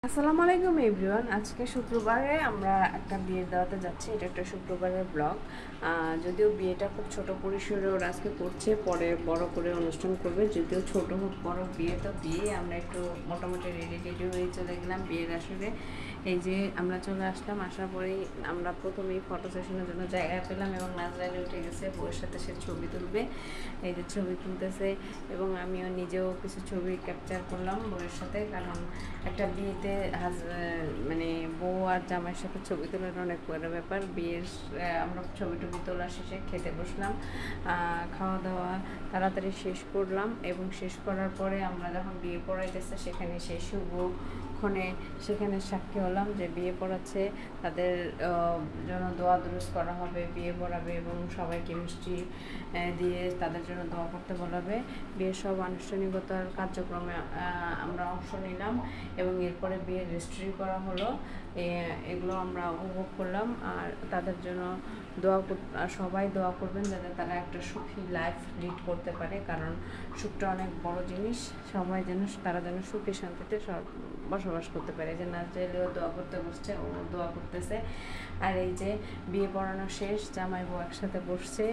আসসালামু আলাইকুম এভরিওয়ান। আজকে শুক্রবারে আমরা একটা বিয়ের দাওয়াতে যাচ্ছি। এটা একটা শুক্রবারের ব্লগ। যদিও বিয়েটা খুব ছোট পরিসরে ওরা আজকে করছে, পরে বড় করে অনুষ্ঠান করবে। যদিও ছোট হোক বড়, বিয়ে তো বিয়ে। আমরা একটু মোটামুটি রেডি হয়ে চলে গেলাম বিয়ের আসরে। এই যে আমরা চলে আসলাম, আসার পরেই আমরা প্রথমেই ফটো সেশনের জন্য জায়গা পেলাম এবং নাজরাইলে উঠে গেছে, বউয়ের সাথে সে ছবি তুলবে। এই যে ছবি তুলতেছে এবং আমিও নিজেও কিছু ছবি ক্যাপচার করলাম বউয়ের সাথে, কারণ একটা বিয়েতে মানে বউ আর জামাইয়ের সাথে ছবি তোলার অনেক বড় ব্যাপার। বিয়ের আমরা ছবি টবি তোলা শেষে খেতে বসলাম। খাওয়া দাওয়া তাড়াতাড়ি শেষ করলাম এবং শেষ করার পরে আমরা যখন বিয়ে পড়াইতেছে সেখানে সেই শুভক্ষণে সেখানে সাক্ষী হলাম যে বিয়ে পড়াচ্ছে, তাদের জন্য দোয়া দুরুস করা হবে, বিয়ে পড়াবে এবং সবাইকে মিষ্টি দিয়ে তাদের জন্য দোয়া করতে বলাবে। বিয়ের সব আনুষ্ঠানিকতার কার্যক্রমে আমরা অংশ নিলাম এবং এরপরে বিয়ের রেজিস্ট্রি করা হলো। এগুলো আমরা উপভোগ করলাম আর তাদের জন্য সবাই দোয়া করবেন যাতে তারা একটা সুখী লাইফ লিড করতে পারে, কারণ সুখটা অনেক বড় জিনিস। সবাই যেন তারা যেন সুখে শান্তিতে বসবাস করতে পারে। যে নাজরাইলেও দোয়া করতে বসছে, ও দোয়া করতেছে। আর এই যে বিয়ে পড়ানো শেষ, জামাই বউ একসাথে বসছে,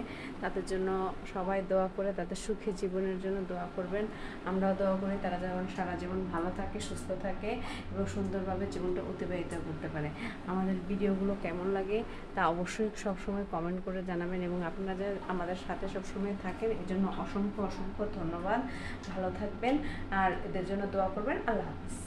তাদের জন্য সবাই দোয়া করে তাদের সুখী জীবনের জন্য দোয়া করবেন। আমরাও দোয়া করি তারা যেমন সারা জীবন ভালো থাকে, সুস্থ থাকে এবং সুন্দরভাবে জীবনটা অতিবাহিত করতে পারে। আমাদের ভিডিওগুলো কেমন লাগে তা অবশ্যই সবসময় কমেন্ট করে জানাবেন এবং আপনারা আমাদের সাথে সবসময় থাকেন, এই জন্য অসংখ্য অসংখ্য ধন্যবাদ। ভালো থাকবেন আর এদের জন্য দোয়া করবেন। আল্লাহ হাফিজ।